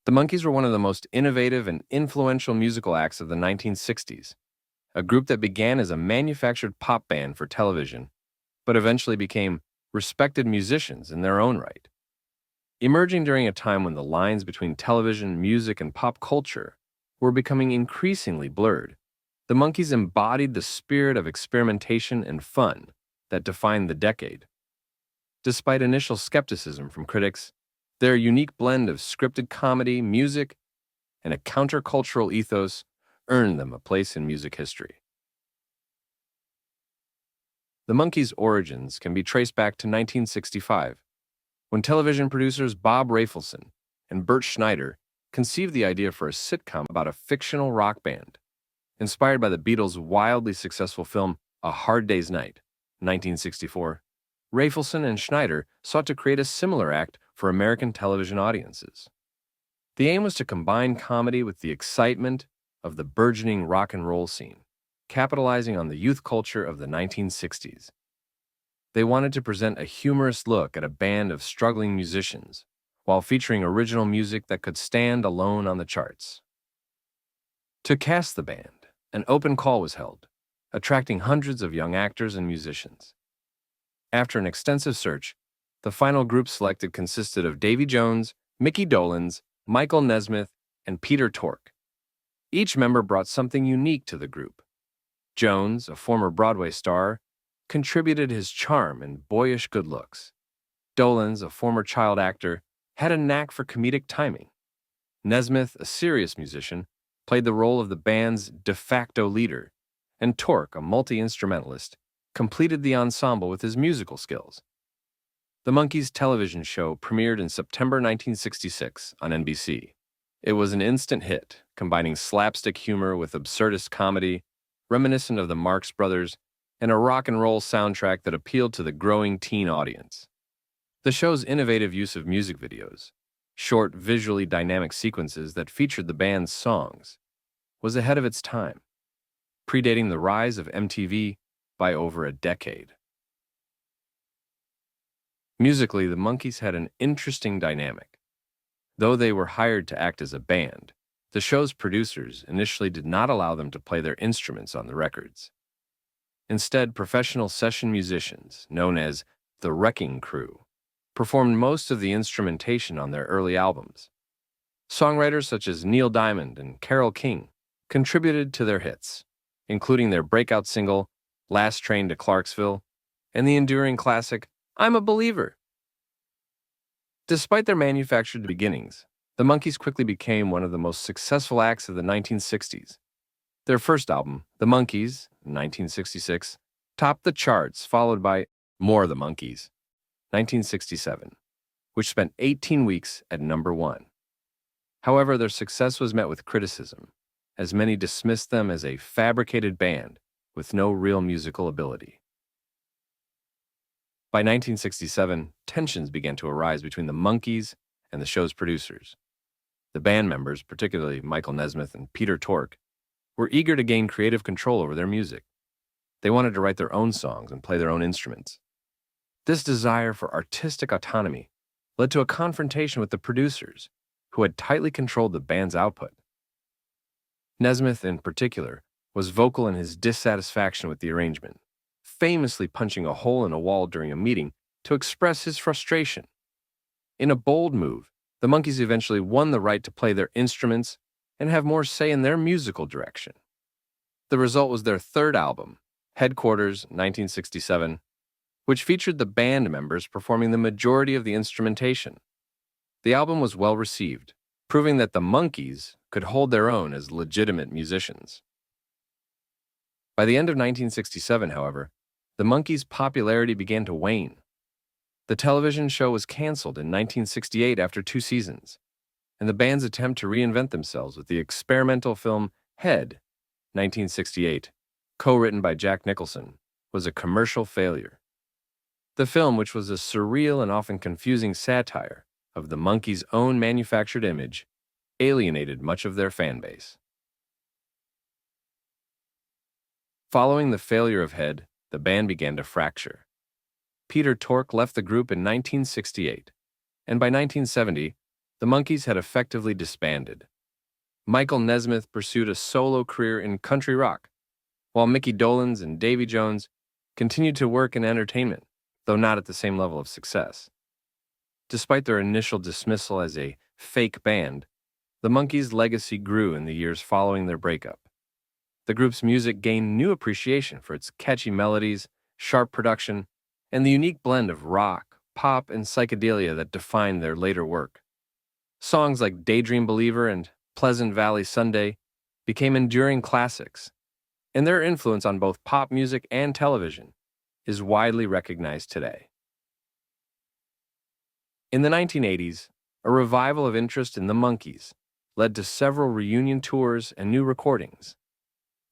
The Monkees were one of the most innovative and influential musical acts of the 1960s, a group that began as a manufactured pop band for television, but eventually became respected musicians in their own right. Emerging during a time when the lines between television, music, and pop culture were becoming increasingly blurred, the Monkees embodied the spirit of experimentation and fun that defined the decade. Despite initial skepticism from critics, their unique blend of scripted comedy, music, and a countercultural ethos earned them a place in music history. The Monkees' origins can be traced back to 1965, when television producers Bob Rafelson and Bert Schneider conceived the idea for a sitcom about a fictional rock band. Inspired by the Beatles' wildly successful film A Hard Day's Night, 1964, Rafelson and Schneider sought to create a similar act for American television audiences. The aim was to combine comedy with the excitement of the burgeoning rock and roll scene, capitalizing on the youth culture of the 1960s. They wanted to present a humorous look at a band of struggling musicians, while featuring original music that could stand alone on the charts. To cast the band, an open call was held, attracting hundreds of young actors and musicians. After an extensive search, the final group selected consisted of Davy Jones, Mickey Dolenz, Michael Nesmith, and Peter Tork. Each member brought something unique to the group. Jones, a former Broadway star, contributed his charm and boyish good looks. Dolenz, a former child actor, had a knack for comedic timing. Nesmith, a serious musician, played the role of the band's de facto leader, and Tork, a multi-instrumentalist, completed the ensemble with his musical skills. The Monkees television show premiered in September 1966 on NBC. It was an instant hit, combining slapstick humor with absurdist comedy, reminiscent of the Marx Brothers, and a rock and roll soundtrack that appealed to the growing teen audience. The show's innovative use of music videos, short, visually dynamic sequences that featured the band's songs, was ahead of its time, predating the rise of MTV by over a decade. Musically, the Monkees had an interesting dynamic. Though they were hired to act as a band, the show's producers initially did not allow them to play their instruments on the records. Instead, professional session musicians, known as the Wrecking Crew, performed most of the instrumentation on their early albums. Songwriters such as Neil Diamond and Carole King contributed to their hits, including their breakout single, Last Train to Clarksville, and the enduring classic, I'm a Believer. Despite their manufactured beginnings, the Monkees quickly became one of the most successful acts of the 1960s. Their first album, The Monkees, in 1966, topped the charts, followed by More the Monkees, 1967, which spent 18 weeks at number 1. However, their success was met with criticism, as many dismissed them as a fabricated band with no real musical ability. By 1967, tensions began to arise between the Monkees and the show's producers. The band members, particularly Michael Nesmith and Peter Tork, were eager to gain creative control over their music. They wanted to write their own songs and play their own instruments. This desire for artistic autonomy led to a confrontation with the producers, who had tightly controlled the band's output. Nesmith, in particular, was vocal in his dissatisfaction with the arrangement, famously punching a hole in a wall during a meeting to express his frustration. In a bold move, the Monkees eventually won the right to play their instruments and have more say in their musical direction. The result was their third album, Headquarters, 1967, which featured the band members performing the majority of the instrumentation. The album was well received, proving that the Monkees could hold their own as legitimate musicians. By the end of 1967, however, the Monkees' popularity began to wane. The television show was canceled in 1968 after 2 seasons, and the band's attempt to reinvent themselves with the experimental film Head, 1968, co-written by Jack Nicholson, was a commercial failure. The film, which was a surreal and often confusing satire of the Monkees' own manufactured image, alienated much of their fan base. Following the failure of Head, the band began to fracture. Peter Tork left the group in 1968, and by 1970, the Monkees had effectively disbanded. Michael Nesmith pursued a solo career in country rock, while Mickey Dolenz and Davy Jones continued to work in entertainment, though not at the same level of success. Despite their initial dismissal as a fake band, the Monkees' legacy grew in the years following their breakup. The group's music gained new appreciation for its catchy melodies, sharp production, and the unique blend of rock, pop, and psychedelia that defined their later work. Songs like Daydream Believer and Pleasant Valley Sunday became enduring classics, and their influence on both pop music and television is widely recognized today. In the 1980s, a revival of interest in the Monkees led to several reunion tours and new recordings.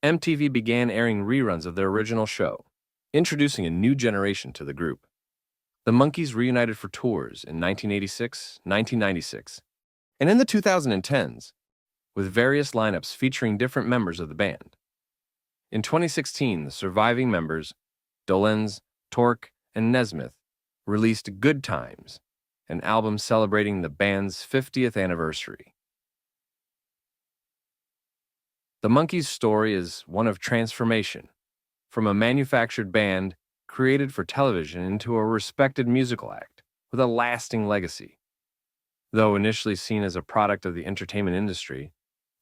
MTV began airing reruns of their original show, introducing a new generation to the group. The Monkees reunited for tours in 1986, 1996, and in the 2010s, with various lineups featuring different members of the band. In 2016, the surviving members, Dolenz, Torque, and Nesmith, released Good Times, an album celebrating the band's 50th anniversary. The Monkees' story is one of transformation, from a manufactured band created for television into a respected musical act with a lasting legacy. Though initially seen as a product of the entertainment industry,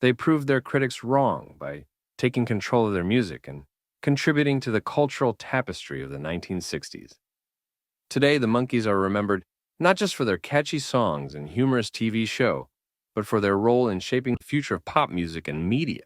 they proved their critics wrong by taking control of their music and contributing to the cultural tapestry of the 1960s. Today, the Monkees are remembered not just for their catchy songs and humorous TV show, but for their role in shaping the future of pop music and media.